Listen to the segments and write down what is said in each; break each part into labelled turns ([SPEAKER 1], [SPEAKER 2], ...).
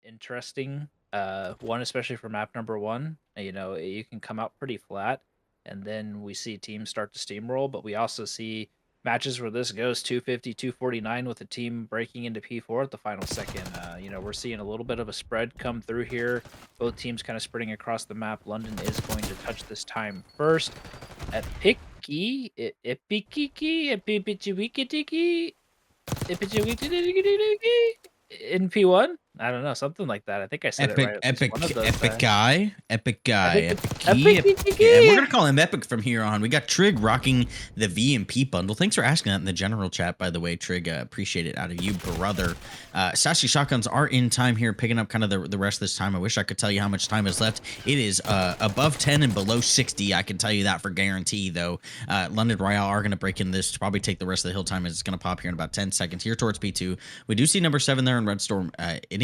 [SPEAKER 1] interesting one, especially for map number one. You know, you can come out pretty flat, and then we see teams start to steamroll, but we also see matches where this goes 250, 249 with a team breaking into P4 at the final second. You know, we're seeing a little bit of a spread come through here. Both teams kind of spreading across the map. London is going to touch this time first. Epiki, Epikiki, Epipichiwikitiki, Epichiwikitiki in P1? I don't know, something like that. I think I said it right
[SPEAKER 2] Epic,
[SPEAKER 1] at least one of
[SPEAKER 2] epic,
[SPEAKER 1] those
[SPEAKER 2] epic
[SPEAKER 1] times.
[SPEAKER 2] guy, epic guy,
[SPEAKER 1] Epic,
[SPEAKER 2] epic key,
[SPEAKER 1] Epic,
[SPEAKER 2] epic. And we're gonna call him Epic from here on. We got Trig rocking the VMP bundle. Thanks for asking that in the general chat, by the way, Trig. Appreciate it out of you, brother. Sasky Shotguns are in time here, picking up kind of the rest of this time. I wish I could tell you how much time is left. It is above 10 and below 60. I can tell you that for guarantee, though. London Royale are gonna break in this to probably take the rest of the hill time. It's gonna pop here in about 10 seconds here towards P2. We do see number 7 there in Red Storm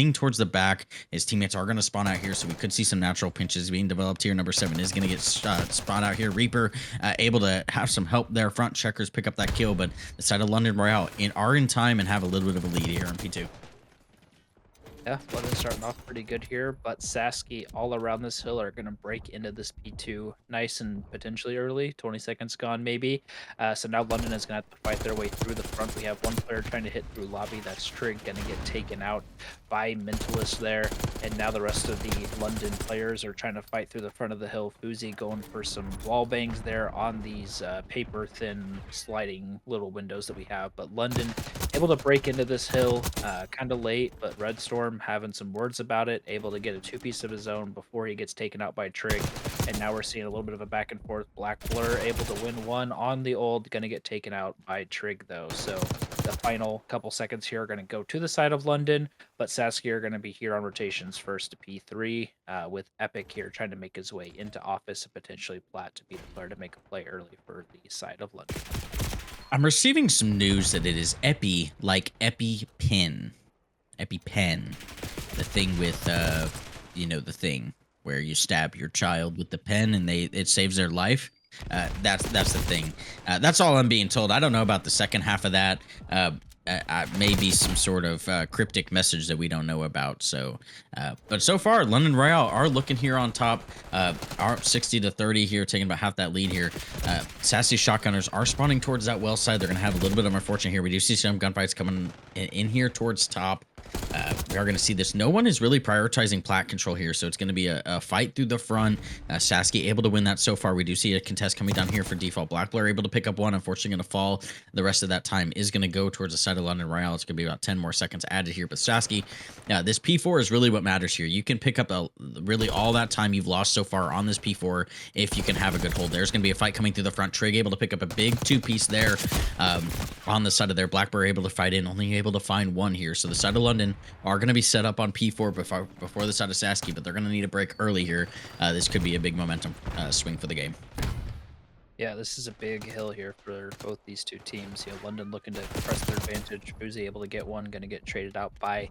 [SPEAKER 2] hitting towards the back. His teammates are going to spawn out here, so we could see some natural pinches being developed here. Number 7 is going to get spawned out here. Reaper able to have some help there. Front checkers pick up that kill, but the side of London Royale are in time and have a little bit of a lead here on P2.
[SPEAKER 1] Yeah, London starting off pretty good here, but Sasky all around this hill are going to break into this P2 nice and potentially early. 20 seconds gone, maybe. So now London is going to have to fight their way through the front. We have one player trying to hit through lobby. That's Trig going to get taken out by Mentalist there. And now the rest of the London players are trying to fight through the front of the hill. Fuzi going for some wall bangs there on these paper-thin sliding little windows that we have. But London able to break into this hill kind of late, but Red Storm having some words about it, able to get a two-piece of his own before he gets taken out by Trig. And now we're seeing a little bit of a back and forth. Black Blur able to win one on the old, going to get taken out by Trig though. So the final couple seconds here are going to go to the side of London, but Sasky are going to be here on rotations first to P3 with Epic here trying to make his way into office and potentially Plat to be the player to make a play early for the side of London.
[SPEAKER 2] I'm receiving some news that it is Epi, like EpiPen. EpiPen. The thing with, you know, the thing where you stab your child with the pen and it saves their life. That's the thing. That's all I'm being told. I don't know about the second half of that. Maybe some sort of cryptic message that we don't know about. So, but so far, London Royale are looking here on top. Are 60 to 30 here, taking about half that lead here. Sasky Shotgunners are spawning towards that well side. They're going to have a little bit of unfortunate here. We do see some gunfights coming in here towards top. We are going to see this. No one is really prioritizing plat control here, so it's going to be a fight through the front. Sasky able to win that so far. We do see a contest coming down here for default. Black Blur able to pick up one. Unfortunately, going to fall. The rest of that time is going to go towards the side of London Royale. It's going to be about 10 more seconds added here. But Sasky, this P4 is really what matters here. You can pick up really all that time you've lost so far on this P4 if you can have a good hold. There's going to be a fight coming through the front. Trig able to pick up a big two-piece there on the side of there. Black Blur able to fight in, only able to find one here. So the side of London are going to be set up on P4 before the side of Sasky, but they're going to need a break early here. This could be a big momentum swing for the game.
[SPEAKER 1] Yeah, this is a big hill here for both these two teams. You know, London looking to press their advantage. Fuzi able to get one, going to get traded out by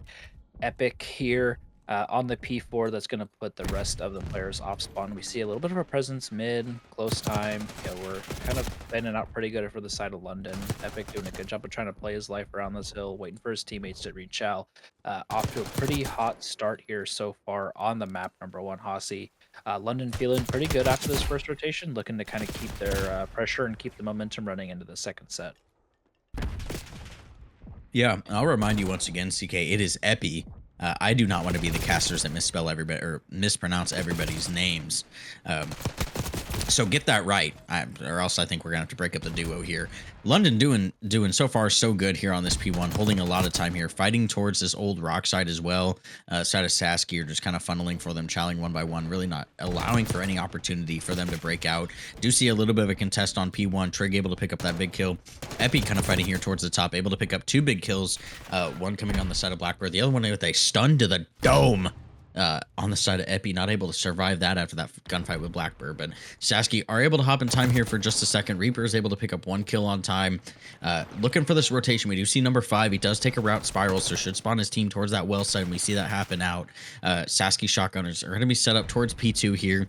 [SPEAKER 1] Epic here on the P4. That's going to put the rest of the players off spawn. We see a little bit of a presence mid, close time. Yeah, we're kind of bending out pretty good for the side of London. Epic doing a good job of trying to play his life around this hill, waiting for his teammates to reach out. Off to a pretty hot start here so far on the map, number 1, Hossie. London feeling pretty good after this first rotation, looking to kind of keep their pressure and keep the momentum running into the second set.
[SPEAKER 2] Yeah, I'll remind you once again, CK, it is Epi. I do not want to be the casters that misspell everybody or mispronounce everybody's names. So get that right, or else I think we're gonna have to break up the duo here. London doing so far so good here on this P1, holding a lot of time here, fighting towards this old rock side as well. Side of Sasky are just kind of funneling for them, challenging one by one, really not allowing for any opportunity for them to break out. Do see a little bit of a contest on P1. Trig able to pick up that big kill. Epi kind of fighting here towards the top, able to pick up 2 big kills. One coming on the side of Blackbird, the other one with a stun to the dome. On the side of Epi, not able to survive that after that gunfight with Blackbird, but Sasky are able to hop in time here for just a second. Reaper is able to pick up 1 kill on time. Looking for this rotation. We do see number 5. He does take a route spiral, so should spawn his team towards that well side, and we see that happen out. Sasky Shotgunners are going to be set up towards P2 here.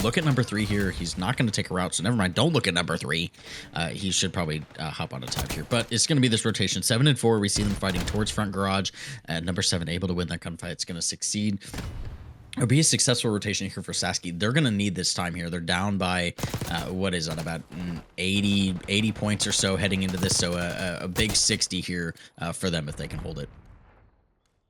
[SPEAKER 2] Look at number 3 here. He's not going to take a route, so never mind. Don't look at number 3. He should probably hop on a time here. But it's going to be this rotation. 7 and 4. We see them fighting towards front garage. Number 7 able to win that gunfight. It's going to succeed. It'll be a successful rotation here for Sasky. They're going to need this time here. They're down by, what is that, about 80 points or so heading into this. So a big 60 here for them if they can hold it.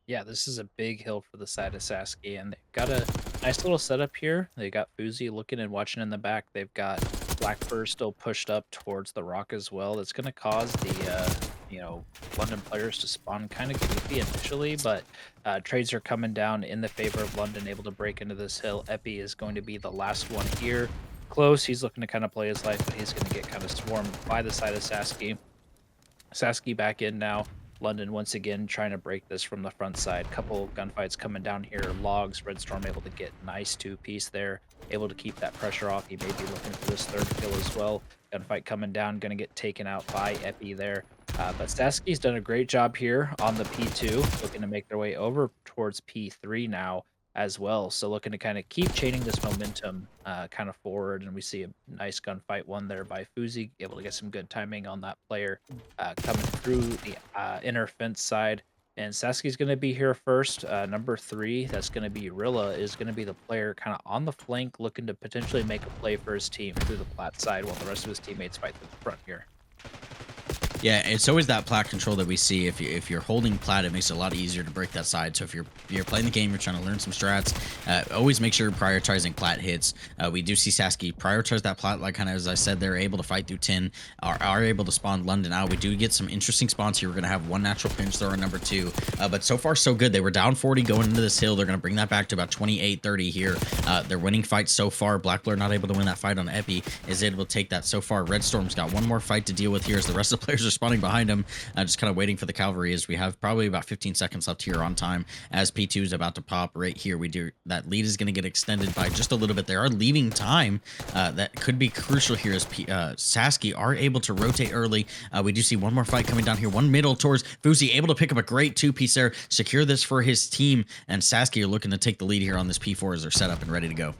[SPEAKER 1] Yeah, this is a big hill for the side of Sasky, and they've got a nice little setup here. They got Fuzi looking and watching in the back. They've got Blackbird still pushed up towards the rock as well. That's going to cause the, London players to spawn kind of goofy initially, but trades are coming down in the favor of London, able to break into this hill. Epi is going to be the last one here. Close, he's looking to kind of play his life, but he's going to get kind of swarmed by the side of Sasky. Sasky back in now. London once again trying to break this from the front side. Couple gunfights coming down here. Logs, Redstorm able to get nice 2-piece there. Able to keep that pressure off. He may be looking for this 3rd kill as well. Gunfight coming down. Going to get taken out by Epi there. But Sasky's done a great job here on the P2. Looking to make their way over towards P3 now as well. So looking to kind of keep chaining this momentum kind of forward. And we see a nice gunfight won there by Fuzi, able to get some good timing on that player coming through the inner fence side. And Sasky's going to be here first. Number 3, that's going to be Rilla, is going to be the player kind of on the flank, looking to potentially make a play for his team through the plat side while the rest of his teammates fight through the front here.
[SPEAKER 2] Yeah, it's always that plat control that we see. If you're holding plat, it makes it a lot easier to break that side. So if you're playing the game, you're trying to learn some strats, always make sure you're prioritizing plat hits. We do see Sasky prioritize that plat, like kind of as I said, they're able to fight through tin, are able to spawn London out. We do get some interesting spawns here. We're going to have one natural pinch thrower number 2, but so far so good. They were down 40 going into this hill. They're going to bring that back to about 28-30 here. They're winning fights so far. Black Blur not able to win that fight on Epi, is able to take that so far. Redstorm's got one more fight to deal with here as the rest of the players are spawning behind him, just kind of waiting for the cavalry, as we have probably about 15 seconds left here on time as P2 is about to pop right here. We do that lead is going to get extended by just a little bit. They are leaving time that could be crucial here as Sasky are able to rotate early. We do see one more fight coming down here, one middle towards Fuzi, able to pick up a great 2-piece there, secure this for his team, and Sasky are looking to take the lead here on this P4 as they're set up and ready to go.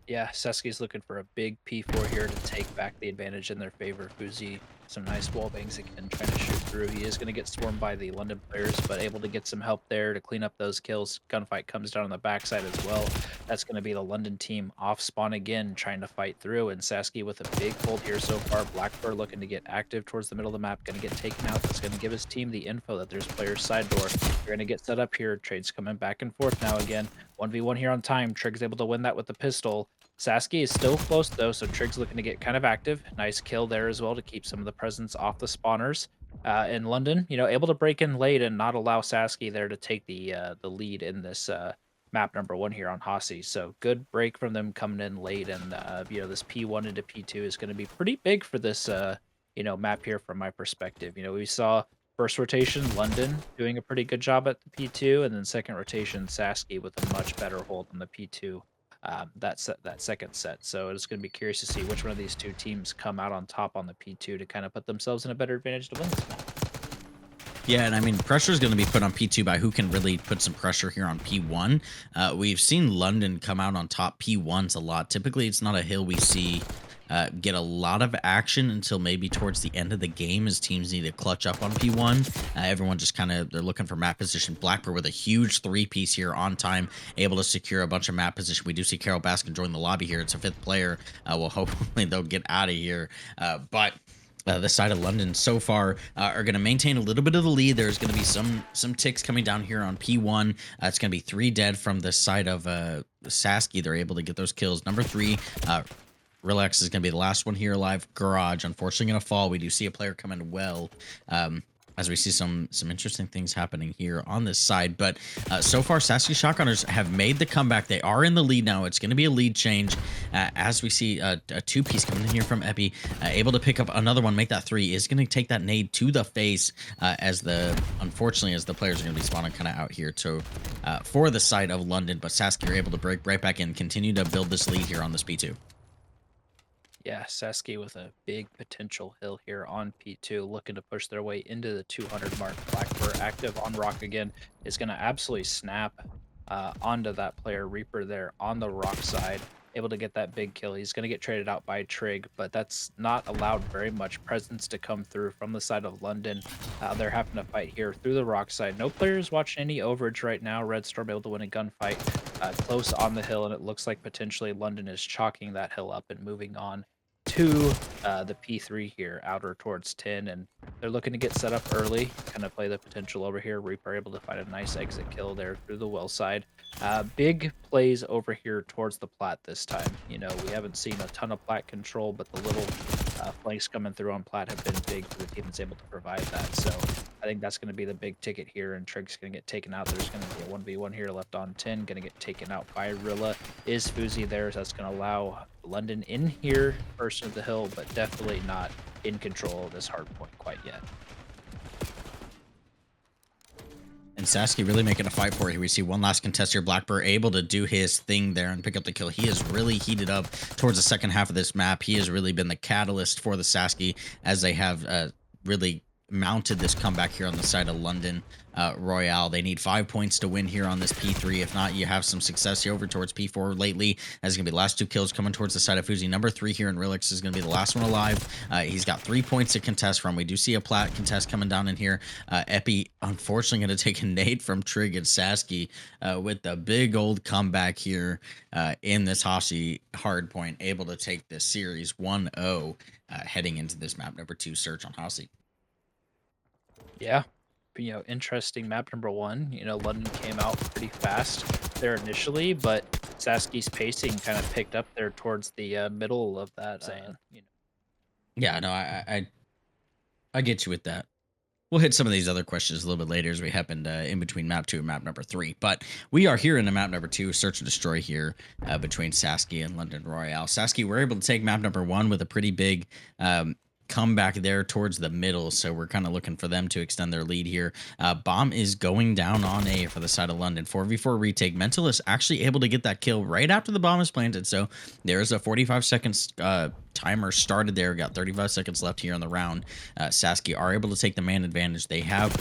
[SPEAKER 1] Yeah, Sasky's looking for a big P4 here to take back the advantage in their favor. Fuzi, some nice wall bangs again, trying to shoot through. He is going to get swarmed by the London players, but able to get some help there to clean up those kills. Gunfight comes down on the backside as well. That's going to be the London team off spawn again, trying to fight through. And Sasky with a big hold here so far. Blackbird looking to get active towards the middle of the map, going to get taken out. That's going to give his team the info that there's players side door. They're going to get set up here. Trades coming back and forth now again. 1v1 here on time. Trig's able to win that with the pistol. Sasky is still close though, so Trig's looking to get kind of active. Nice kill there as well to keep some of the presence off the spawners. In London, able to break in late and not allow Sasky there to take the lead in this map number 1 here on Hossie. So good break from them coming in late, and this P1 into P2 is going to be pretty big for this map here from my perspective. We saw first rotation London doing a pretty good job at the P2, and then second rotation Sasky with a much better hold on the P2. That second set. So it's going to be curious to see which one of these two teams come out on top on the P2 to kind of put themselves in a better advantage to win this map.
[SPEAKER 2] Yeah, and I mean, pressure is going to be put on P2 by who can really put some pressure here on P1. We've seen London come out on top P1s a lot. Typically, it's not a hill we see get a lot of action until maybe towards the end of the game as teams need to clutch up on P1. Everyone just kind of, they're looking for map position. Blackbird with a huge 3-piece here on time, able to secure a bunch of map position. We do see Carol Baskin join the lobby here. It's a 5th player. Well, hopefully they'll get out of here. But the side of London so far are going to maintain a little bit of the lead. There's going to be some ticks coming down here on P1. It's going to be 3 dead from the side of Sasky. They're able to get those kills. Number 3, Relax is going to be the last one here alive. Garage, unfortunately, going to fall. We do see a player come in well, as we see some interesting things happening here on this side. But so far, Sasky Shotgunners have made the comeback. They are in the lead now. It's going to be a lead change as we see a 2-piece coming in here from Epi, able to pick up another one, make that 3. Is going to take that nade to the face unfortunately, as the players are going to be spawning kind of out here for the side of London. But Sasky are able to break right back in, continue to build this lead here on this P2.
[SPEAKER 1] Yeah, Sasky with a big potential hill here on P2, looking to push their way into the 200 mark. Blackbird active on rock again is going to absolutely snap onto that player Reaper there on the rock side. able to get that big kill. He's going to get traded out by Trig, but that's not allowed very much presence to come through from the side of London. They're having to fight here through the rock side. No players watching any overage right now. Red Storm able to win a gunfight close on the hill, and it looks like potentially London is chalking that hill up and moving on to the P3 here, outer towards 10, and they're looking to get set up early, kind of play the potential over here. Reaper able to find a nice exit kill there through the well side. Big plays over here towards the plat this time. You know, we haven't seen a ton of plat control, but the little flanks coming through on plat have been big for the team that's able to provide that. So I think that's going to be the big ticket here, and Trig's going to get taken out. There's going to be a 1v1 here left on 10, going to get taken out by Rilla. Is Fuzi there? So that's going to allow London in here, first of the hill, but definitely not in control of this hard point quite yet.
[SPEAKER 2] And Sasky really making a fight for it here. We see one last contest here. Blackbird able to do his thing there and pick up the kill. He has really heated up towards the second half of this map. He has really been the catalyst for the Sasky as they have really mounted this comeback here on the side of London Royale. They need 5 points to win here on this P3. If not, you have some success here over towards P4 lately. That's going to be the last 2 kills coming towards the side of Fuzi. Number 3 here in Ro16 is going to be the last one alive. He's got 3 points to contest from. We do see a plat contest coming down in here. Epi, unfortunately, going to take a nade from Trig and Sasky with the big old comeback here in this Hoshi hard point, able to take this series 1-0 heading into this map number 2 search on Hoshi.
[SPEAKER 1] Yeah, you know, interesting map number 1. You know, London came out pretty fast there initially, but Sasky's pacing kind of picked up there towards the middle of that. You know.
[SPEAKER 2] Yeah, no, I get you with that. We'll hit some of these other questions a little bit later as we happened in between map 2 and map number 3. But we are here in the map number 2, search and destroy here between Sasky and London Royale. Sasky were able to take map number 1 with a pretty big come back there towards the middle, so we're kind of looking for them to extend their lead here. Bomb is going down on A for the side of London. 4v4 retake. Mentalist actually able to get that kill right after the bomb is planted, so there's a 45 seconds timer started there. Got 35 seconds left here on the round. Sasky are able to take the man advantage. They have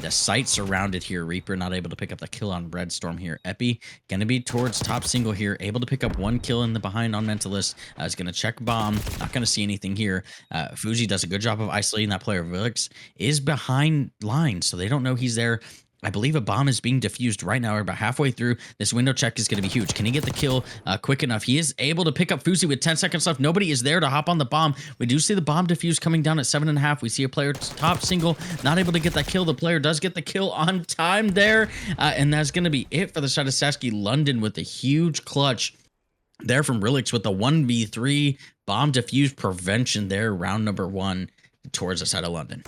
[SPEAKER 2] the site surrounded here. Reaper not able to pick up the kill on Red Storm here. Epi gonna be towards top single here, able to pick up 1 kill in the behind on Mentalist. Is gonna check bomb, not gonna see anything here. Fuzi does a good job of isolating that player. Vilix is behind lines, so they don't know he's there. I believe a bomb is being diffused right now. We're about halfway through. This window check is going to be huge. Can he get the kill quick enough? He is able to pick up Fuzi with 10 seconds left. Nobody is there to hop on the bomb. We do see the bomb diffuse coming down at 7.5. We see a player top single, not able to get that kill. The player does get the kill on time there. And that's going to be it for the side of Sasky. London with a huge clutch there from Rilix with the 1v3 bomb diffuse prevention there. Round number 1 towards the side of London.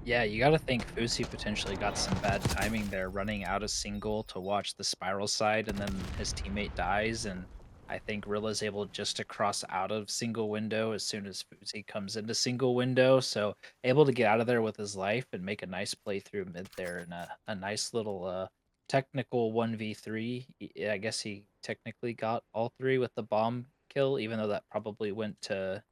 [SPEAKER 1] Yeah, you got to think Fuzi potentially got some bad timing there, running out of single to watch the spiral side, and then his teammate dies, and I think Rilla's able just to cross out of single window as soon as Fuzi comes into single window, so able to get out of there with his life and make a nice play through mid there, and a nice little technical 1v3. I guess he technically got all 3 with the bomb kill, even though that probably went to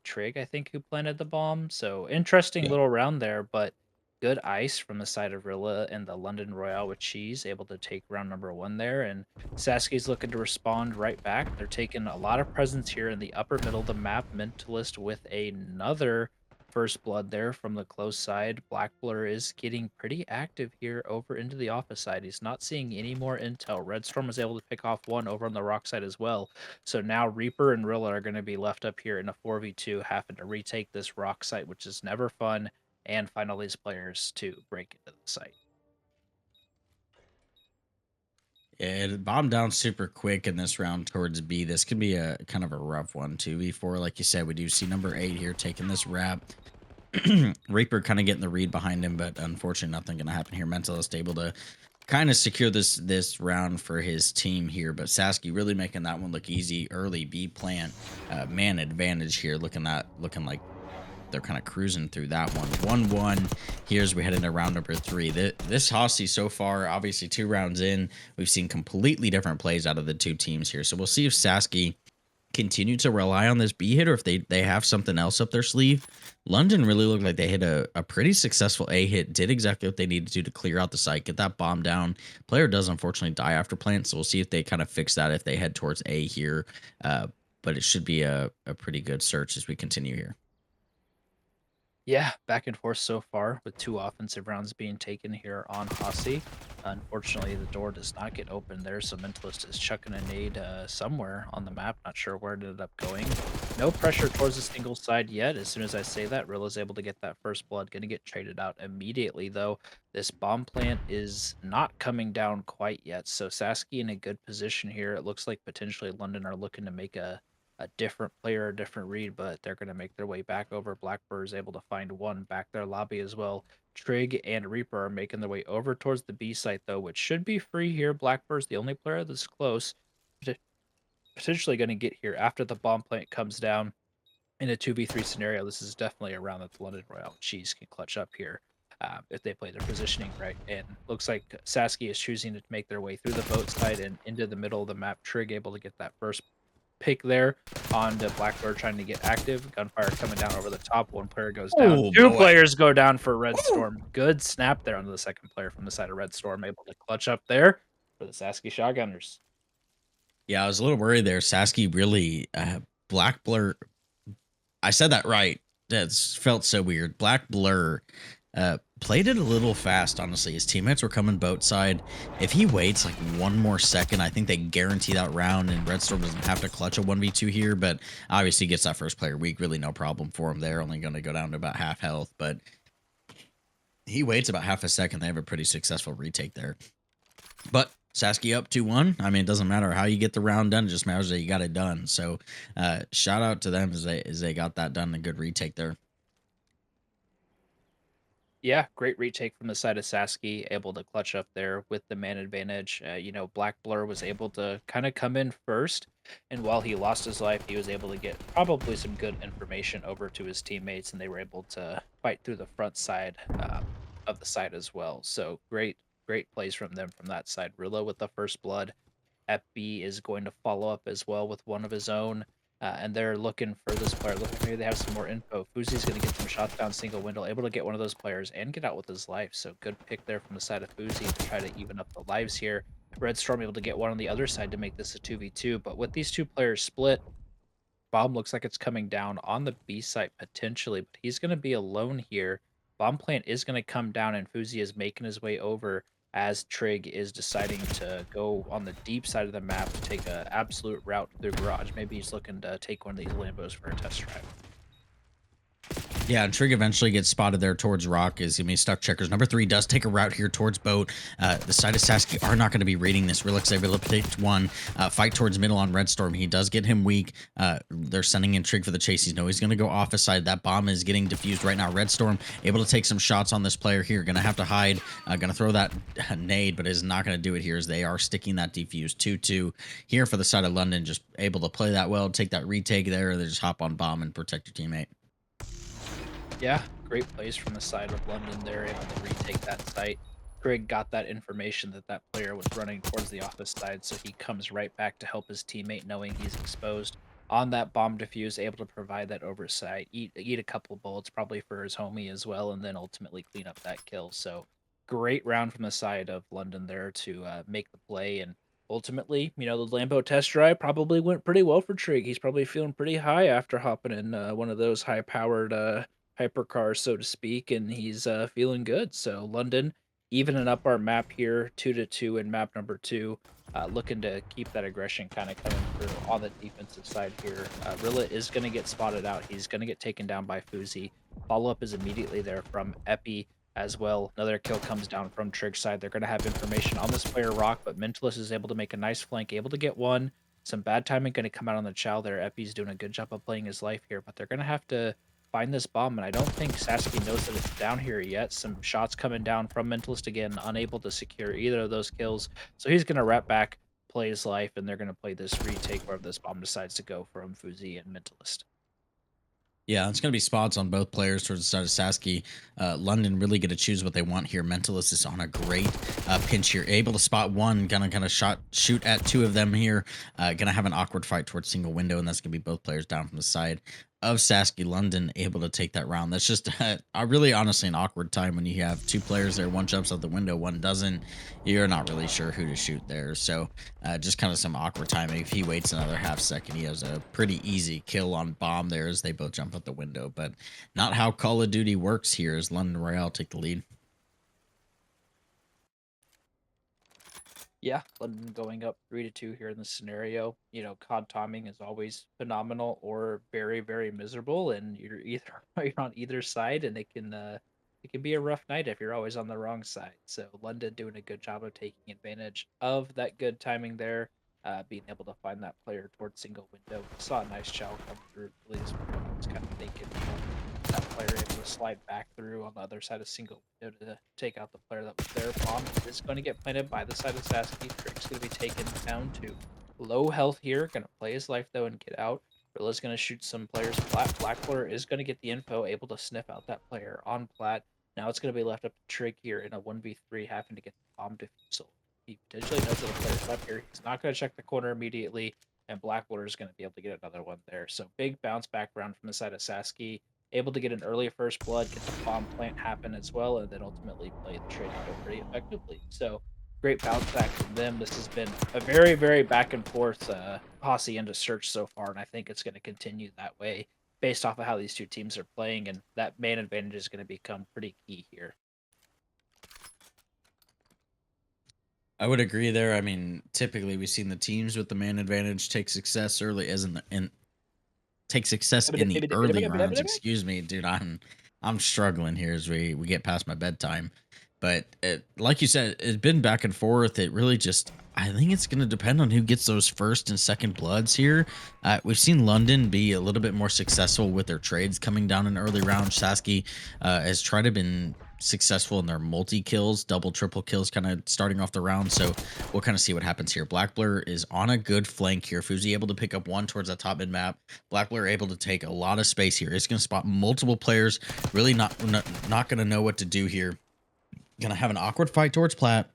[SPEAKER 1] Trig, I think, who planted the bomb. So interesting little round there, but good ice from the side of Rilla and the London Royale with Cheese, able to take round number 1 there. And Sasky's looking to respond right back. They're taking a lot of presence here in the upper middle of the map. Mentalist with another first blood there from the close side. Black Blur is getting pretty active here over into the office side. He's not seeing any more intel. Red Storm was able to pick off 1 over on the rock side as well. So now Reaper and Rilla are going to be left up here in a 4v2, having to retake this rock site, which is never fun, and find all these players to break into the site.
[SPEAKER 2] Yeah, it bombed down super quick in this round towards B. This could be a kind of a rough one. 2v4, like you said, we do see number 8 here taking this wrap. Reaper kind of getting the read behind him, but unfortunately nothing going to happen here. Mentalist able to kind of secure this round for his team here, but Sasky really making that one look easy early. B plant man advantage here, looking like they're kind of cruising through that one. 1-1 here as we head into round number 3. This Hoshi so far, obviously 2 rounds in, we've seen completely different plays out of the 2 teams here. So we'll see if Sasky continue to rely on this B hit, or if they have something else up their sleeve. London really looked like they hit a pretty successful A hit, did exactly what they needed to clear out the site, get that bomb down. Player does unfortunately die after plant, so we'll see if they kind of fix that if they head towards A here. But it should be a pretty good search as we continue here.
[SPEAKER 1] Yeah, back and forth so far with 2 offensive rounds being taken here on Hossie. Unfortunately, the door does not get open there, so Mentalist is chucking a nade somewhere on the map. Not sure where it ended up going. No pressure towards the single side yet. As soon as I say that, Rilla's able to get that first blood. Going to get traded out immediately, though. This bomb plant is not coming down quite yet, so Sasky in a good position here. It looks like potentially London are looking to make a different player, a different read, but they're going to make their way back over. Blackbird is able to find one back their lobby as well. Trig and Reaper are making their way over towards the B site, though, which should be free here. Blackbird's the only player that's close, potentially going to get here after the bomb plant comes down in a 2v3 scenario. This is definitely a round that the London Royale Cheese can clutch up here. If they play their positioning right. And looks like Sasky is choosing to make their way through the boat side and into the middle of the map. Trig able to get that first pick there on the Blackbird trying to get active. Gunfire coming down over the top. One player goes down.
[SPEAKER 2] Oh,
[SPEAKER 1] Two
[SPEAKER 2] boy.
[SPEAKER 1] players go down for Red Storm. Good snap there onto the second player from the side of Red Storm. Able to clutch up there for the Sasky Shotgunners.
[SPEAKER 2] Yeah, I was a little worried there. Sasky really Black Blur. I said that right. That's felt so weird. Black Blur played it a little fast, honestly. His teammates were coming boat side. If he waits like one more second, I think they guarantee that round, and Red Storm doesn't have to clutch a 1v2 here, but obviously gets that first player weak. Really no problem for him there. Only going to go down to about half health, but he waits about half a second. They have a pretty successful retake there. But Sasky up 2-1. I mean, it doesn't matter how you get the round done. It just matters that you got it done. So shout out to them as they got that done. A good retake there.
[SPEAKER 1] Yeah, great retake from the side of Sasky, able to clutch up there with the man advantage. Black Blur was able to kind of come in first, and while he lost his life, he was able to get probably some good information over to his teammates, and they were able to fight through the front side of the side as well. So great plays from them from that side. Rilla with the first blood. FB is going to follow up as well with one of his own. And they're looking for this player. Looking maybe they have some more info. Fuzi's going to get some shots down single window, able to get one of those players and get out with his life. So good pick there from the side of Fuzi to try to even up the lives here. Red Storm able to get one on the other side to make this a 2v2. But with these two players split, Bomb looks like it's coming down on the B site potentially, but he's going to be alone here. Bomb plant is going to come down, and Fuzi is making his way over as Trig is deciding to go on the deep side of the map to take an absolute route through garage. Maybe he's looking to take one of these Lambos for a test drive.
[SPEAKER 2] Yeah, and Trig eventually gets spotted there towards Rock. Is going to be stuck checkers. Number 3 does take a route here towards boat. The side of Sasky are not going to be raiding this. Relix able to take one. Fight towards middle on Red Storm. He does get him weak. They're sending in Trig for the chase. He's he's going to go off his side. That bomb is getting diffused right now. Red Storm able to take some shots on this player here. Going to have to hide. Going to throw that nade, but is not going to do it here as they are sticking that defuse. 2-2 here for the side of London. Just able to play that well. Take that retake there. They just hop on bomb and protect your teammate.
[SPEAKER 1] Yeah, great plays from the side of London there, able to retake that site. Greg got that information that that player was running towards the office side, so he comes right back to help his teammate, knowing he's exposed on that bomb defuse, able to provide that oversight, eat a couple bullets, probably for his homie as well, and then ultimately clean up that kill. So great round from the side of London there to make the play, and ultimately, the Lambo test drive probably went pretty well for Trig. He's probably feeling pretty high after hopping in one of those high-powered hypercars, so to speak, and he's feeling good. So London evening up our map here, 2-2 in map number 2. Looking to keep that aggression kind of coming through on the defensive side here. Rilla is going to get spotted out. He's going to get taken down by Fuzi. Follow-up is immediately there from Epi as well. Another kill comes down from Trig's side. They're going to have information on this player, Rock, but Mentalist is able to make a nice flank, able to get one. Some bad timing going to come out on the chow there. Epi's doing a good job of playing his life here, but they're going to have to find this bomb, and I don't think Sasky knows that it's down here yet. Some shots coming down from Mentalist again, unable to secure either of those kills. So he's going to wrap back, play his life, and they're going to play this retake wherever this bomb decides to go from Fuzi and Mentalist.
[SPEAKER 2] Yeah, it's going to be spots on both players towards the side of Sasky. London really going to choose what they want here. Mentalist is on a great pinch here, able to spot one, gonna kind of shoot at two of them here. Gonna have an awkward fight towards single window, and that's gonna be both players down from the side of Sasky. London able to take that round. That's just a really honestly an awkward time when you have two players there. One jumps out the window, one doesn't. You're not really sure who to shoot there. So just kind of some awkward timing. If he waits another half second, he has a pretty easy kill on bomb there as they both jump out the window. But not how Call of Duty works here as London Royale take the lead.
[SPEAKER 1] Yeah, London going up 3-2 here in this scenario. You know, COD timing is always phenomenal or very, very miserable, and you're either you're on either side, and it can be a rough night if you're always on the wrong side. So London doing a good job of taking advantage of that good timing there, being able to find that player towards single window. Saw a nice chow come through. Really just was kind of thinking, that player able to slide back through on the other side of single window to take out the player that was there. Bomb is going to get planted by the side of Sasky. Trick's going to be taken down to low health here. Going to play his life though and get out. Rilla's going to shoot some players flat. Black player is going to get the info, able to sniff out that player on plat. Now it's going to be left up to Trig here in a 1v3, having to get the bomb defusal. He potentially knows that the player's left here. He's not going to check the corner immediately, and Blackwater is going to be able to get another one there. So big bounce back round from the side of Sasky, able to get an early first blood, get the bomb plant happen as well, and then ultimately play the trade out pretty effectively. So great bounce back from them. This has been a very, very back and forth posse into search so far, and I think it's going to continue that way based off of how these two teams are playing, and that man advantage is going to become pretty key here.
[SPEAKER 2] I would agree there. I mean, typically we've seen the teams with the man advantage take success early as in take success in the early rounds. Excuse me, dude. I'm struggling here as we get past my bedtime. But like you said, it's been back and forth. It really just I think it's going to depend on who gets those first and second bloods here. We've seen London be a little bit more successful with their trades coming down in early rounds. Sasky has tried to been successful in their multi kills, double, triple kills, kind of starting off the round. So we'll kind of see what happens here. Black Blur is on a good flank here. Fuzi able to pick up one towards that top mid map. Black Blur able to take a lot of space here. It's going to spot multiple players. Really not going to know what to do here. Gonna have an awkward fight towards plat.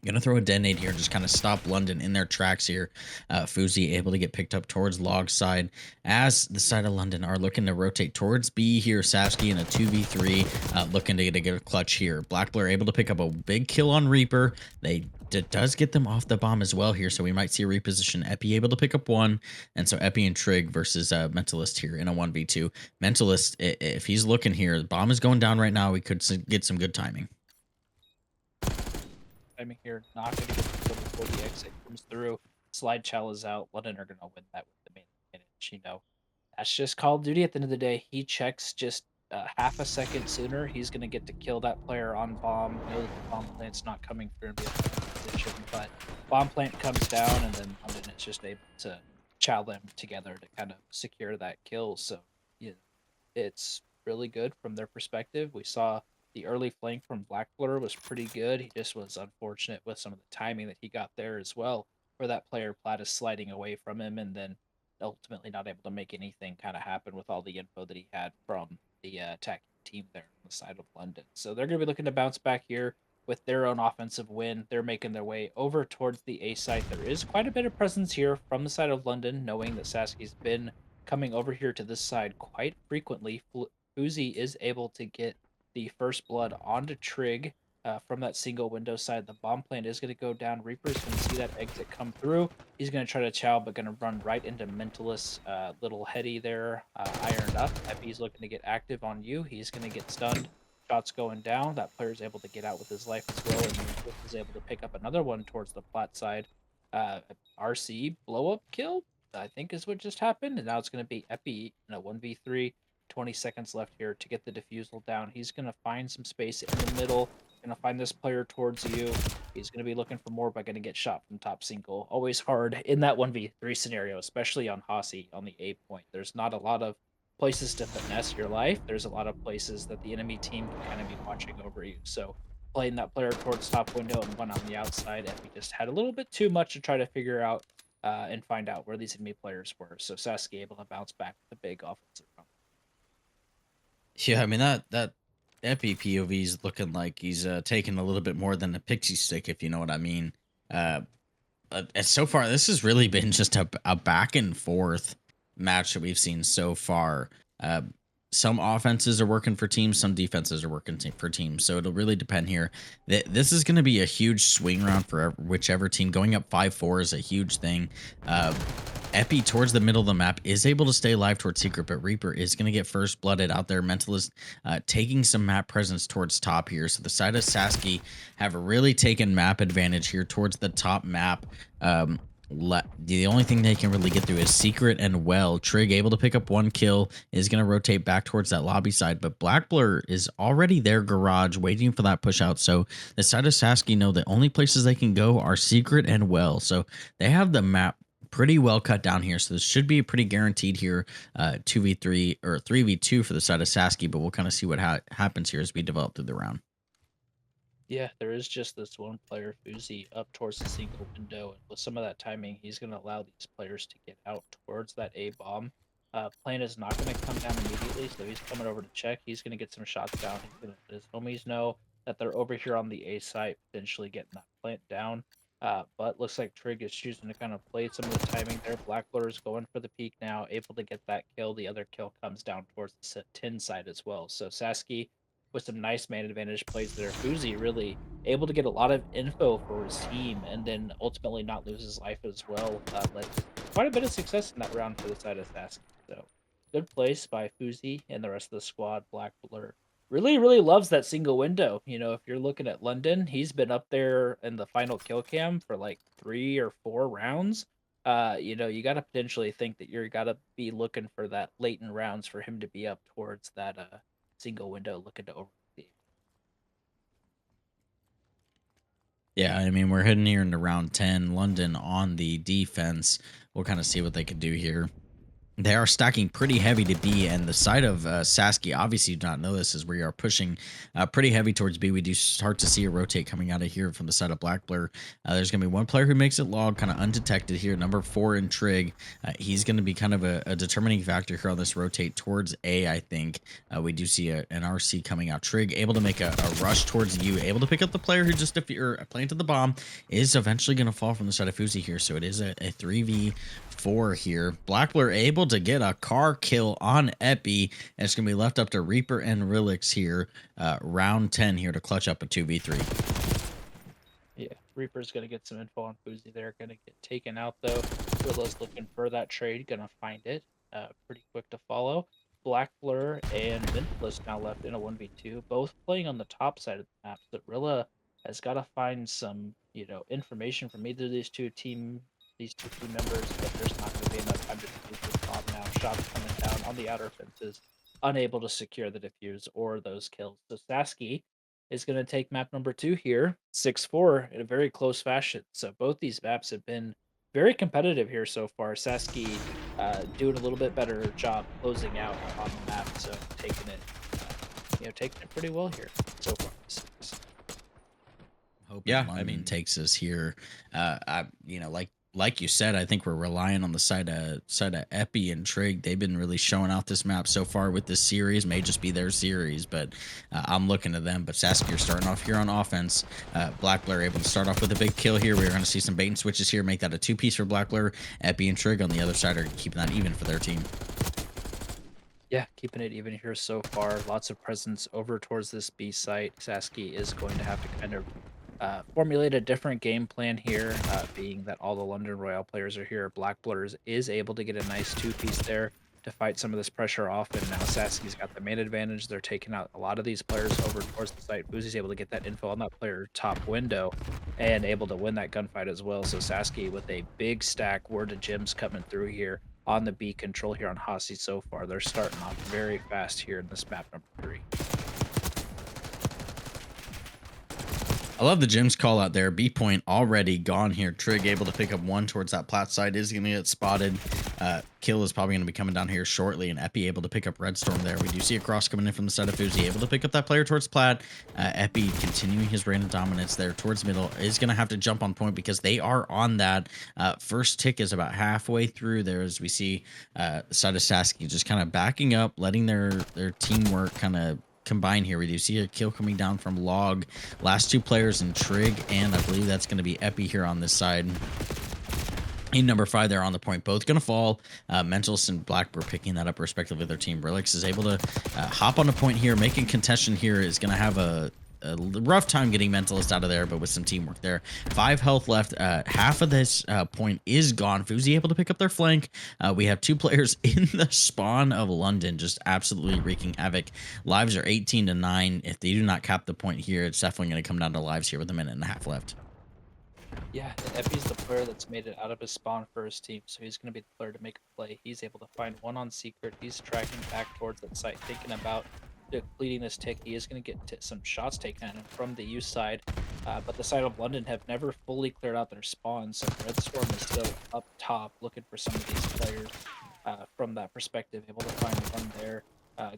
[SPEAKER 2] Gonna throw a detonate here, just kind of stop London in their tracks here. Fuzi able to get picked up towards log side as the side of London are looking to rotate towards B here. Sasky in a 2v3, looking to get a clutch here. Black Blur able to pick up a big kill on Reaper. Does get them off the bomb as well here, so we might see a reposition. Epi able to pick up one, and so Epi and Trig versus Mentalist here in a 1v2. Mentalist, if he's looking here, the bomb is going down right now. We could get some good timing.
[SPEAKER 1] Timing here, not going to get the kill before the exit comes through. Slide Chell is out. London are going to win that with the main advantage. You know, that's just Call of Duty at the end of the day. He checks just half a second sooner. He's going to get to kill that player on bomb. Know that the bomb plant's not coming through and be in position, but bomb plant comes down, and then London is just able to chow them together to kind of secure that kill. So, yeah, it's really good from their perspective. We saw the early flank from Black Blur was pretty good. He just was unfortunate with some of the timing that he got there as well, where that player Platt is sliding away from him and then ultimately not able to make anything kind of happen with all the info that he had from the attacking team there on the side of London. So they're going to be looking to bounce back here with their own offensive win. They're making their way over towards the A site. There is quite a bit of presence here from the side of London, knowing that Sasky's been coming over here to this side quite frequently. Uzi is able to get the first blood onto Trig from that single window side. The bomb plant is going to go down. Reaper's going to see that exit come through. He's going to try to chow, but going to run right into Mentalist. Little heady there, ironed up. Epi's looking to get active on you. He's going to get stunned. Shots going down. That player's able to get out with his life as well, and is able to pick up another one towards the plat side. RC blow up kill, I think is what just happened, and now it's going to be Epi in a 1v3. 20 seconds left here to get the defusal down. He's going to find some space in the middle. Going to find this player towards you. He's going to be looking for more, but going to get shot from top single. Always hard in that 1v3 scenario, especially on Hossie on the A point. There's not a lot of places to finesse your life. There's a lot of places that the enemy team can kind of be watching over you. So playing that player towards top window and one on the outside, and we just had a little bit too much to try to figure out and find out where these enemy players were. So Sasky able to bounce back with a big offensive run.
[SPEAKER 2] Yeah, I mean that Epi POV is looking like he's taking a little bit more than a pixie stick, if you know what I mean. Uh, and so far, this has really been just a back and forth match that we've seen so far. Uh, some offenses are working for teams, some defenses are working for teams. So it'll really depend here. This is going to be a huge swing round for whichever team. Going up 5-4 is a huge thing. Uh, Epi towards the middle of the map is able to stay alive towards Secret, but Reaper is going to get first blooded out there. Mentalist taking some map presence towards top here. So the side of Sasky have really taken map advantage here towards the top map. Um, the only thing they can really get through is Secret and Well. Trig able to pick up one kill, is going to rotate back towards that lobby side, but Black Blur is already their garage waiting for that push out. So the side of Sasky know the only places they can go are Secret and Well. So they have the map pretty well cut down here. So this should be pretty guaranteed here, 2v3 or 3v2 for the side of Sasky, but we'll kind of see what happens here as we develop through the round.
[SPEAKER 1] Yeah, there is just this one player, Fuzi, up towards the single window. And with some of that timing, he's going to allow these players to get out towards that A bomb. Plane is not going to come down immediately, so he's coming over to check. He's going to get some shots down. He's going to let his homies know that they're over here on the A site, potentially getting that plant down. But looks like Trig is choosing to kind of play some of the timing there. Black Blur is going for the peak now, able to get that kill. The other kill comes down towards the 10 side as well. So Sasky with some nice man advantage plays there. Fuzi really able to get a lot of info for his team and then ultimately not lose his life as well. Led quite a bit of success in that round for the side of Sasky. So good place by Fuzi and the rest of the squad. Black Blur really, really loves that single window. You know, if you're looking at London, he's been up there in the final kill cam for like 3 or 4 rounds. You know, you got to potentially think that you're got to be looking for that late in rounds for him to be up towards that single window looking to overtake.
[SPEAKER 2] Yeah, I mean, we're heading here into round 10. London on the defense. We'll kind of see what they can do here. They are stacking pretty heavy to B, and the side of Sasky obviously do not know this as we are pushing pretty heavy towards B. We do start to see a rotate coming out of here from the side of Black Blur. There's going to be one player who makes it log kind of undetected here, number 4 in Trig. He's going to be kind of a determining factor here on this rotate towards A, I think. We do see an RC coming out. Trig able to make a rush towards you, able to pick up the player who just planted the bomb, is eventually going to fall from the side of Fuzi here, so it is a 3v4 here. Black Blur able to get a car kill on Epi, and it's going to be left up to Reaper and Relix here, round 10 here to clutch up a 2v3.
[SPEAKER 1] Yeah, Reaper's gonna get some info on Fuzi there. Gonna get taken out though. Rilla's looking for that trade. Gonna find it. Pretty quick to follow. Black Blur and Mentalist now left in a 1v2, both playing on the top side of the map. But Rilla has got to find some, you know, information from either of these two team members. But there's not going to be enough time to defuse this bomb now. Shots coming down on the outer fences, unable to secure the defuse or those kills. So Sasky is going to take map number 2 here, 6-4, in a very close fashion. So both these maps have been very competitive here so far. Sasky doing a little bit better job closing out on the map, so taking it, taking it pretty well here so far.
[SPEAKER 2] Yeah, I mean, takes us here. Like you said, I think we're relying on the side of Epi and Trig. They've been really showing out this map so far with this series. May just be their series, but I'm looking to them. But Sasky are starting off here on offense. Black Blur able to start off with a big kill here. We're going to see some bait and switches here, make that a 2-piece for Black Blur. Epi and Trig on the other side are keeping that even for their team.
[SPEAKER 1] Yeah, keeping it even here so far. Lots of presence over towards this B site. Sasky is going to have to kind of formulate a different game plan here, being that all the London Royale players are here. Black Blurs is able to get a nice 2-piece there to fight some of this pressure off, and now Sasky's got the main advantage. They're taking out a lot of these players over towards the site. Fuzi's able to get that info on that player top window and able to win that gunfight as well. So Sasky with a big stack, word of gems coming through here on the B control here on Hasi so far. They're starting off very fast here in this map number 3.
[SPEAKER 2] I love the Jim's call out there. B point already gone here. Trig able to pick up one towards that plat side, is going to get spotted. Kill is probably going to be coming down here shortly, and Epi able to pick up Red Storm there. We do see a cross coming in from the side of Fuzi, able to pick up that player towards plat. Epi continuing his reign of dominance there towards middle, is going to have to jump on point because they are on that. First tick is about halfway through there, as we see the side of Sasky just kind of backing up, letting their teamwork kind of combine here. We do see a kill coming down from Log. Last two players in Trig, and I believe that's going to be Epi here on this side. In number 5 there on the point, both going to fall. Mentalist and Blackbird picking that up respectively. Their team Relix is able to hop on a point here. Making contention here is going to have a rough time getting Mentalist out of there, but with some teamwork there. 5 health left. Half of this point is gone. Fuzi able to pick up their flank. We have 2 players in the spawn of London, just absolutely wreaking havoc. Lives are 18-9. If they do not cap the point here, it's definitely going to come down to lives here with a minute and a half left.
[SPEAKER 1] Yeah, and Epi's the player that's made it out of his spawn for his team, so he's going to be the player to make a play. He's able to find one on secret. He's tracking back towards that site, thinking about depleting this tick. He is going to get some shots taken at him from the U side, but the side of London have never fully cleared out their spawns, so Red Storm is still up top looking for some of these players from that perspective, able to find one there.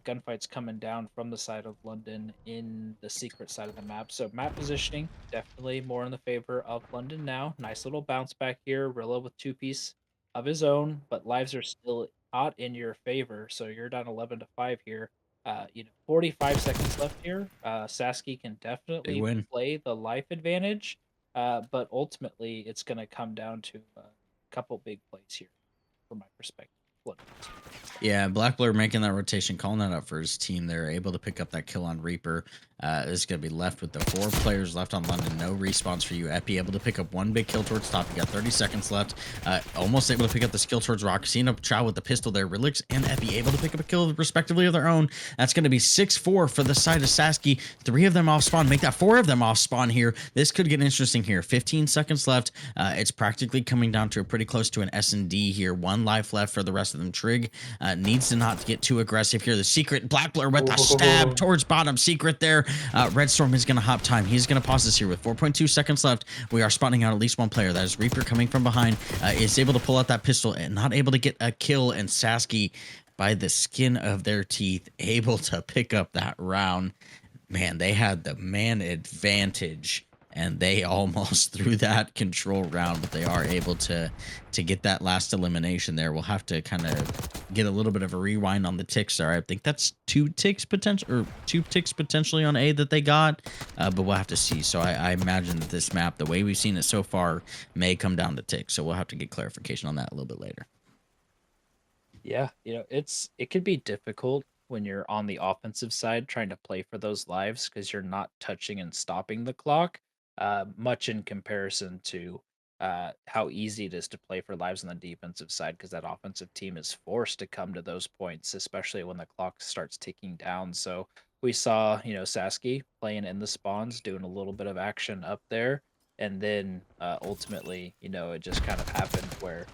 [SPEAKER 1] Gunfights coming down from the side of London in the secret side of the map. So map positioning definitely more in the favor of London now. Nice little bounce back here. Rilla with 2-piece of his own, but lives are still not in your favor. So you're down 11-5 here. 45 seconds left here. Sasky can definitely
[SPEAKER 2] win.
[SPEAKER 1] play the life advantage, but ultimately it's going to come down to a couple big plays here, from my perspective.
[SPEAKER 2] Yeah, Blackblur making that rotation, calling that up for his team. They're able to pick up that kill on Reaper. This is going to be left with the 4 players left on London. No respawns for you. Epi able to pick up 1 big kill towards top. You got 30 seconds left. Almost able to pick up the skill towards Ro16. Up Chow with the pistol there. Relix and Epi able to pick up a kill respectively of their own. That's going to be 6-4 for the side of Sasky. 3 of them off spawn. Make that 4 of them off spawn here. This could get interesting here. 15 seconds left. It's practically coming down to a pretty close to an S&D here. 1 life left for the rest of them. Trig needs to not get too aggressive here. The secret Blackblur with the stab towards bottom. Secret there. Red Storm is going to hop time. He's going to pause this here with 4.2 seconds left. We are spotting out at least 1 player. That is Reaper coming from behind. Is able to pull out that pistol and not able to get a kill. And Sasky, by the skin of their teeth, able to pick up that round. Man, they had the man advantage, and they almost threw that control round, but they are able to get that last elimination there. We'll have to kind of get a little bit of a rewind on the ticks there. I think that's 2 ticks potentially on A that they got, but we'll have to see. So I imagine that this map, the way we've seen it so far, may come down to ticks. So we'll have to get clarification on that a little bit later.
[SPEAKER 1] Yeah, it could be difficult when you're on the offensive side trying to play for those lives because you're not touching and stopping the clock, much in comparison to how easy it is to play for lives on the defensive side because that offensive team is forced to come to those points, especially when the clock starts ticking down. So we saw, Sasky playing in the spawns, doing a little bit of action up there, and then ultimately, it just kind of happened where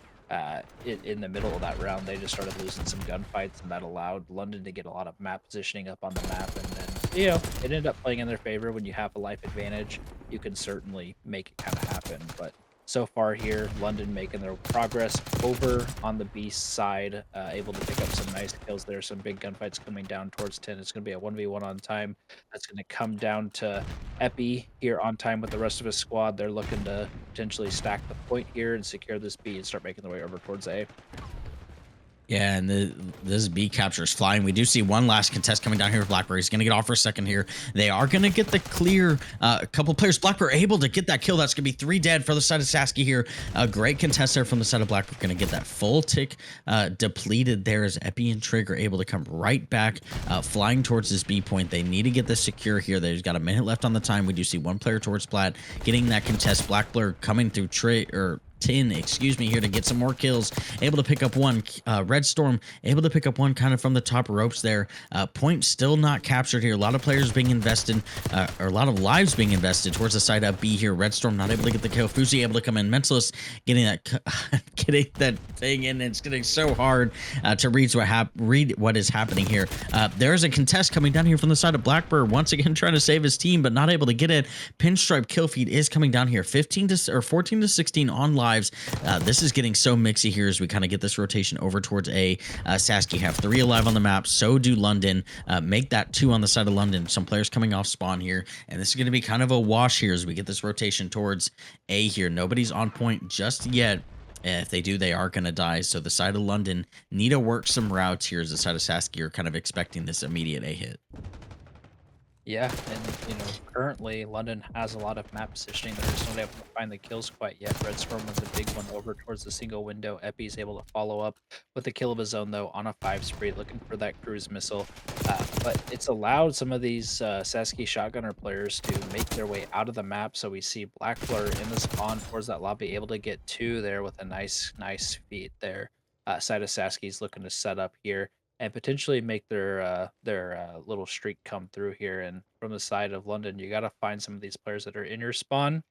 [SPEAKER 1] in the middle of that round, they just started losing some gunfights, and that allowed London to get a lot of map positioning up on the map. And then, it ended up playing in their favor. When you have a life advantage, you can certainly make it kind of happen. But so far here, London making their progress over on the Beast side, able to pick up some nice kills there. Some big gunfights coming down towards 10. It's going to be a 1v1 on time. That's going to come down to Epi here on time with the rest of his squad. They're looking to potentially stack the point here and secure this B and start making their way over towards A.
[SPEAKER 2] Yeah, and this B capture is flying. We do see one last contest coming down here with Blackbird. He's going to get off for a second here. They are going to get the clear. A couple players. Blackbird able to get that kill. That's going to be 3 dead for the side of Sasky here. A great contest there from the side of Blackbird. Going to get that full tick depleted there as Epi and Trig are able to come right back, flying towards this B point. They need to get this secure here. They've got a minute left on the time. We do see 1 player towards Plat getting that contest. Blackbird coming through Trig, or 10, excuse me, here to get some more kills. Able to pick up one. Red Storm able to pick up one kind of from the top ropes there. Point still not captured here. A lot of players being invested, or a lot of lives being invested towards the side up B here. Red Storm not able to get the kill. Fuzi able to come in. Mentalist getting that getting that thing in. It's getting so hard to read what is happening here. There's a contest coming down here from the side of Blackbird, once again trying to save his team, but not able to get it. Pinstripe kill feed is coming down here. 14 to 16 on lives. This is getting so mixy here as we kind of get this rotation over towards A. Sasky have 3 alive on the map. So do London. Make that 2 on the side of London. Some players coming off spawn here, and this is going to be kind of a wash here as we get this rotation towards A here. Nobody's on point just yet. If they do, they are going to die. So the side of London need to work some routes here as the side of Sasky are kind of expecting this immediate A hit.
[SPEAKER 1] Yeah, and currently London has a lot of map positioning. They're just not able to find the kills quite yet. Red Storm was a big one over towards the single window. Epi's able to follow up with the kill of his own, though, on a 5 spree, looking for that cruise missile. But it's allowed some of these Sasky Shotgunner players to make their way out of the map. So we see Black Blur in the spawn towards that lobby, able to get 2 there with a nice feat there. Side of Sasky's looking to set up here and potentially make their little streak come through here. And from the side of London, you got to find some of these players that are in your spawn,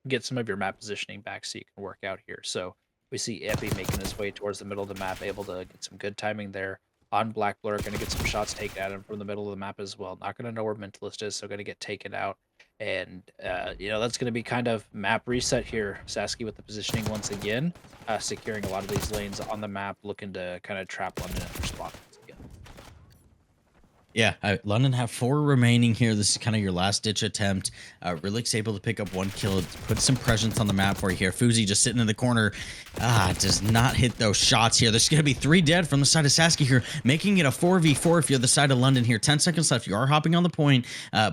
[SPEAKER 1] get some of your map positioning back so you can work out here. So we see Epi making his way towards the middle of the map, able to get some good timing there on Black Blur. Going to get some shots taken at him from the middle of the map as well. Not going to know where Mentalist is, so going to get taken out. And, that's going to be kind of map reset here. Sasky with the positioning once again, securing a lot of these lanes on the map, looking to kind of trap London in their spot once again.
[SPEAKER 2] Yeah, London have 4 remaining here. This is kind of your last ditch attempt. Relic's able to pick up 1 kill, put some presence on the map for you here. Fuzi just sitting in the corner, does not hit those shots here. There's going to be 3 dead from the side of Sasky here, making it a 4v4 if you're the side of London here. 10 seconds left. You are hopping on the point.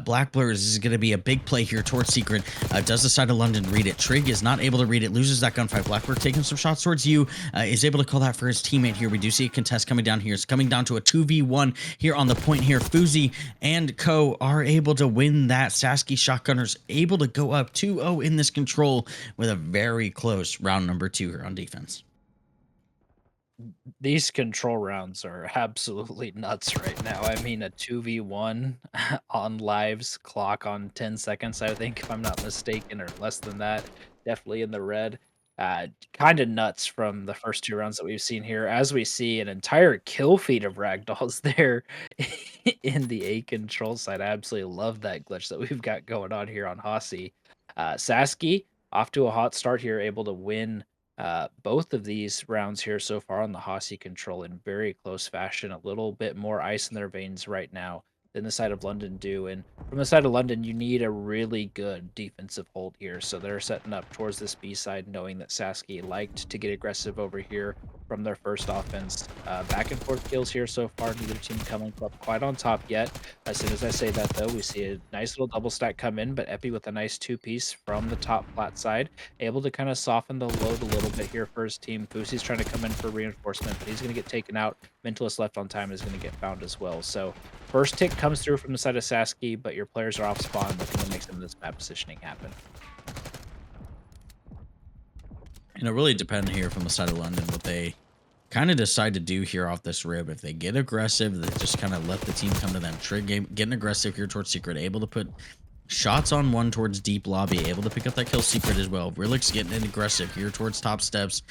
[SPEAKER 2] Black Blur is going to be a big play here towards Secret. Does the side of London read it? Trig is not able to read it, loses that gunfight. Black Blur taking some shots towards you, is able to call that for his teammate here. We do see a contest coming down here. It's coming down to a 2v1 here on the point here. Fuzi and Co are able to win that. Sasky Shotgunners able to go up 2-0 in this control with a very close round number 2 here on defense.
[SPEAKER 1] These control rounds are absolutely nuts right now. I mean, a 2v1 on lives, clock on 10 seconds, I think, if I'm not mistaken, or less than that. Definitely in the red. Kind of nuts from the first 2 rounds that we've seen here, as we see an entire kill feed of ragdolls there in the A control side. I absolutely love that glitch that we've got going on here on Hossie. Sasky off to a hot start here, able to win both of these rounds here so far on the Hossie control in very close fashion. A little bit more ice in their veins right now than the side of London do. And from the side of London, you need a really good defensive hold here. So they're setting up towards this B side, knowing that Sasky liked to get aggressive over here from their first offense. Back and forth kills here so far. Neither team coming up quite on top yet. As soon as I say that, though, we see a nice little double stack come in, but Epi with a nice 2-piece from the top flat side, able to kind of soften the load a little bit here for his team. Fusi's trying to come in for reinforcement, but he's going to get taken out. Mentalist left on time is going to get found as well. So first tick comes through from the side of Sasky, but your players are off spawn, looking to make some of this map positioning happen.
[SPEAKER 2] And it really depends here from the side of London what they kind of decide to do here off this rib. If they get aggressive, they just kind of let the team come to them. Trig getting aggressive here towards Secret, able to put shots on one towards deep lobby, able to pick up that kill Secret as well. Relic's getting aggressive here towards top steps,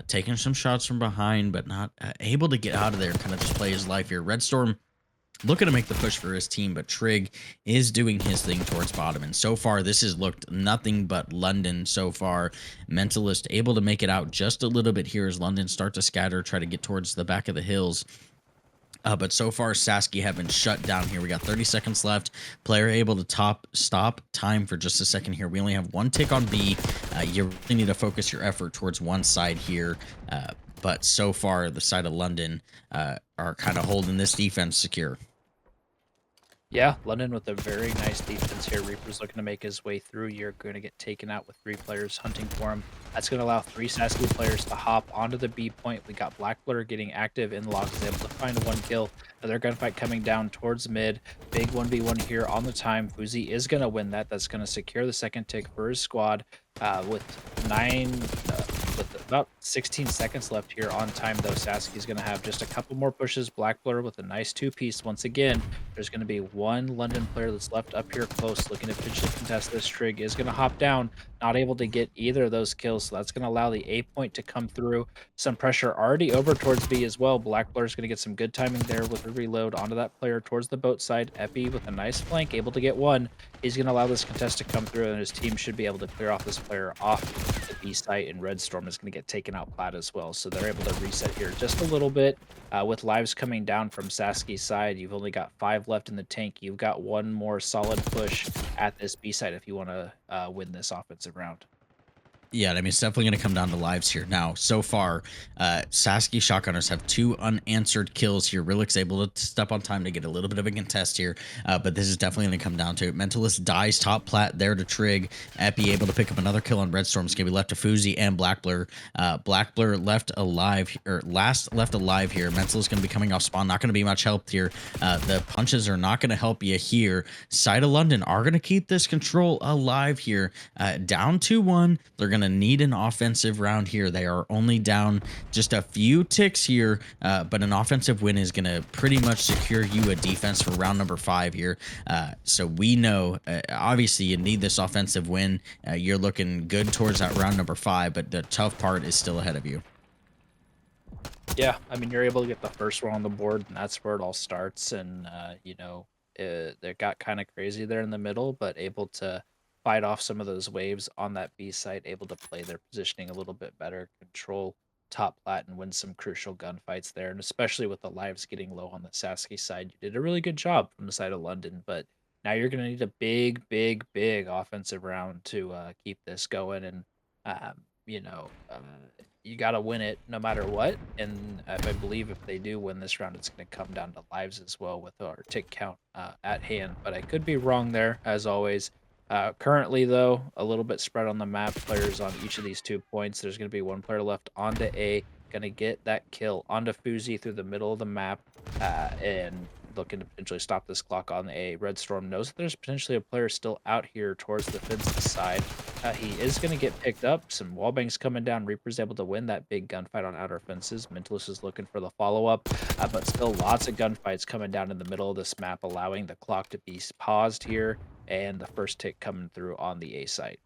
[SPEAKER 2] taking some shots from behind, but not able to get out of there and kind of just play his life here. Red Storm looking to make the push for his team, but Trig is doing his thing towards bottom. And so far, this has looked nothing but London so far. Mentalist able to make it out just a little bit here as London start to scatter, try to get towards the back of the hills. But so far, Sasky have been shut down here. We got 30 seconds left. Player able to stop time for just a second here. We only have 1 tick on B. You really need to focus your effort towards one side here. But so far, the side of London are kind of holding this defense secure.
[SPEAKER 1] Yeah, London with a very nice defense here. Reaper's looking to make his way through. You're going to get taken out with 3 players hunting for him. That's going to allow 3 Sasky players to hop onto the B point. We got Black Blur getting active in logs, is able to find 1 kill. Another gunfight coming down towards mid. Big 1v1 here on the time. Fuzi is going to win that. That's going to secure the second tick for his squad with 9. With about 16 seconds left here on time, though, Sasky's going to have just a couple more pushes. Black Blur with a nice 2-piece once again. There's going to be 1 London player that's left up here close, looking to potentially contest this. Trig is going to hop down, not able to get either of those kills, so that's going to allow the A point to come through. Some pressure already over towards B as well. Black Blur is going to get some good timing there with a reload onto that player towards the boat side. Epi with a nice flank, able to get 1. He's going to allow this contest to come through, and his team should be able to clear off this player off the B site, and Red Storm is going to get taken out plat as well. So they're able to reset here just a little bit. With lives coming down from Sasky's side, you've only got 5 left in the tank. You've got 1 more solid push at this B side if you want to win this offensive round.
[SPEAKER 2] Yeah, I mean, it's definitely going to come down to lives here. Now, so far, Sasky Shotgunners have 2 unanswered kills here. Rilik's able to step on time to get a little bit of a contest here, but this is definitely going to come down to it. Mentalist dies top plat there to Trig. Epi able to pick up another kill on Red Storm. It's going to be left to Fuzi and Black Blur. Black Blur left alive, or last left alive here. Mentalist going to be coming off spawn. Not going to be much help here. The punches are not going to help you here. Side of London are going to keep this control alive here. Down 2-1. They're going to need an offensive round here. They are only down just a few ticks here, but an offensive win is going to pretty much secure you a defense for round number 5 here. So we know, obviously, you need this offensive win. You're looking good towards that round number 5, but the tough part is still ahead of you.
[SPEAKER 1] Yeah, I mean, you're able to get the first one on the board, and that's where it all starts. And, they got kind of crazy there in the middle, but able to fight off some of those waves on that B site, able to play their positioning a little bit better, control top plat, and win some crucial gunfights there. And especially with the lives getting low on the Sasky side, you did a really good job from the side of London. But now you're going to need a big, big, big offensive round to keep this going. And, um, you know, uh, you got to win it no matter what. And if I believe if they do win this round, it's going to come down to lives as well with our tick count at hand. But I could be wrong there, as always. Currently, though, a little bit spread on the map. Players on each of these 2 points. There's going to be 1 player left onto A. Going to get that kill onto Fuzi through the middle of the map. And looking to potentially stop this clock on A. Red Storm knows that there's potentially a player still out here towards the fences side. He is going to get picked up. Some wallbangs coming down. Reaper's able to win that big gunfight on outer fences. Mentalist is looking for the follow-up, but still lots of gunfights coming down in the middle of this map, allowing the clock to be paused here, and the first tick coming through on the A site.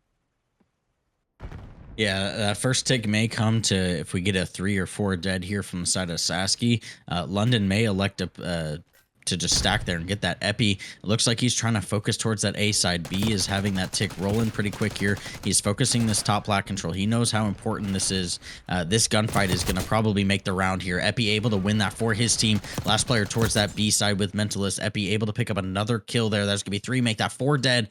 [SPEAKER 2] Yeah, that first tick may come to if we get a 3 or 4 dead here from the side of Sasky. London may elect to just stack there and get that epi. It looks like he's trying to focus towards that A side. B is having that tick rolling pretty quick here. He's focusing this top plat control. He knows how important this is. This gunfight is going to probably make the round here. Epi able to win that for his team. Last player towards that B side with Mentalist. Epi able to pick up another kill there. That's going to be 3, make that 4 dead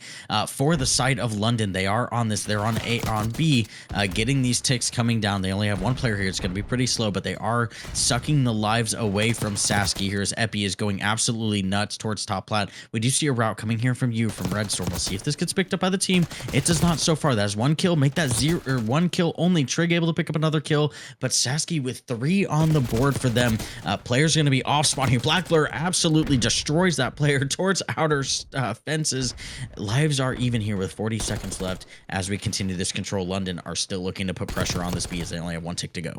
[SPEAKER 2] for the side of London. They are on this. They're on B, getting these ticks coming down. They only have 1 player here. It's going to be pretty slow, but they are sucking the lives away from Sasky. Here's Epi is going absolutely nuts towards top plat. We do see a route coming here from you from Red Storm. We'll see if this gets picked up by the team. It does not so far. That's 1 kill. Make that 1 kill only. Trig able to pick up another kill, but Sasky with 3 on the board for them. Players going to be off spawn here. Black Blur absolutely destroys that player towards outer fences. Lives are even here with 40 seconds left as we continue this control. London are still looking to put pressure on this B as they only have 1 tick to go.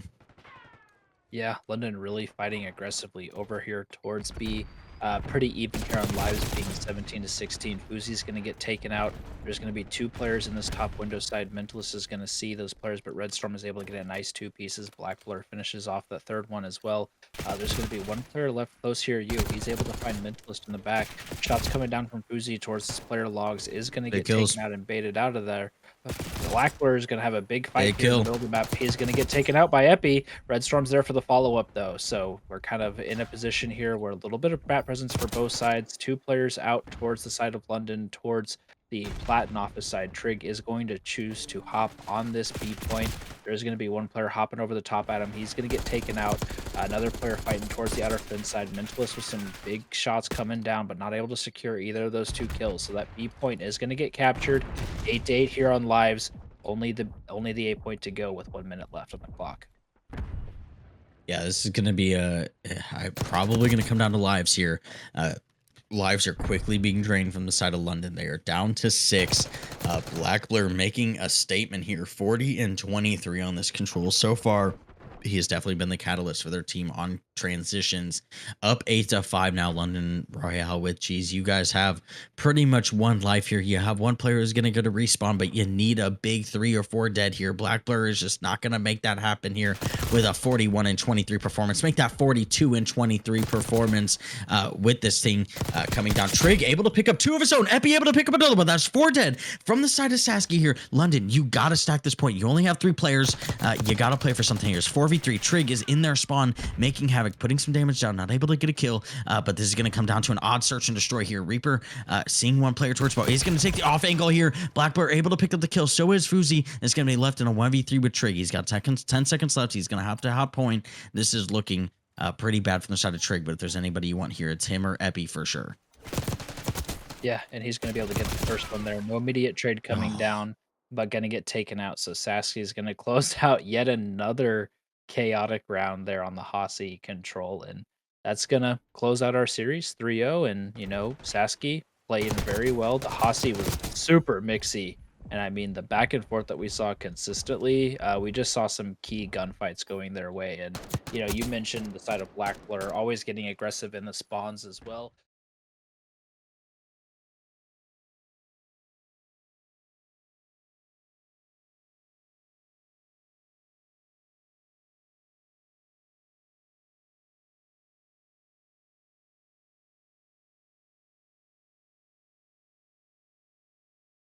[SPEAKER 1] Yeah, London really fighting aggressively over here towards B. Pretty even here on lives, being 17-16. Fuzi's going to get taken out. There's going to be 2 players in this top window side. Mentalist is going to see those players, but Red Storm is able to get a nice 2 pieces. Black Blur finishes off the 3rd one as well. There's going to be 1 player left close here. He's able to find Mentalist in the back. Shots coming down from Fuzi towards this player logs is going to get taken out and baited out of there. Black Blur is going to have a big fight here in the middle of the map. He's going to get taken out by Epi. Red Storm's there for the follow-up, though. So we're kind of in a position here where a little bit of map presence for both sides. 2 players out towards the side of London, towards the Platin office side, Trig is going to choose to hop on this B point. There's going to be one player hopping over the top at him. He's going to get taken out. Another player fighting towards the outer fin side. Mentalist with some big shots coming down, but not able to secure either of those two kills. So that B point is going to get captured. 8-8 here on lives. Only the A point to go with 1 minute left on the clock.
[SPEAKER 2] Yeah, this is gonna be probably gonna come down to lives here. Lives are quickly being drained from the side of London. They are down to 6. Black Blur making a statement here, 40 and 23 on this control so far. He has definitely been the catalyst for their team on transitions. Up 8-5 now, London Royale with cheese. You guys have pretty much one life here. You have one player who's going to go to respawn, but you need a big 3 or 4 dead here. Black Blur is just not going to make that happen here with a 41 and 23 performance. Make that 42 and 23 performance with this thing coming down. Trig able to pick up 2 of his own. Epi able to pick up another one. That's 4 dead from the side of Sasky here. London, you got to stack this point. You only have 3 players. You got to play for something here. It's 4v3. Trig is in their spawn, making havoc, putting some damage down, not able to get a kill, but this is going to come down to an odd search and destroy here. Reaper seeing one player towards ball. He's going to take the off angle here. Black Blur able to pick up the kill. So is Fuzi. It's going to be left in a 1v3 with Trig. He's got 10 seconds left. He's going to have to hot point. This is looking pretty bad from the side of Trig, but if there's anybody you want here, it's him or Epi for sure.
[SPEAKER 1] Yeah, and he's going to be able to get the first one there. No immediate trade coming down, but going to get taken out. So Sasky is going to close out yet another chaotic round there on the Hossie control. And that's going to close out our series 3-0. And, Sasky playing very well. The Hossie was super mixy. And I mean, the back and forth that we saw consistently, we just saw some key gunfights going their way. And, you mentioned the side of Black Blur always getting aggressive in the spawns as well.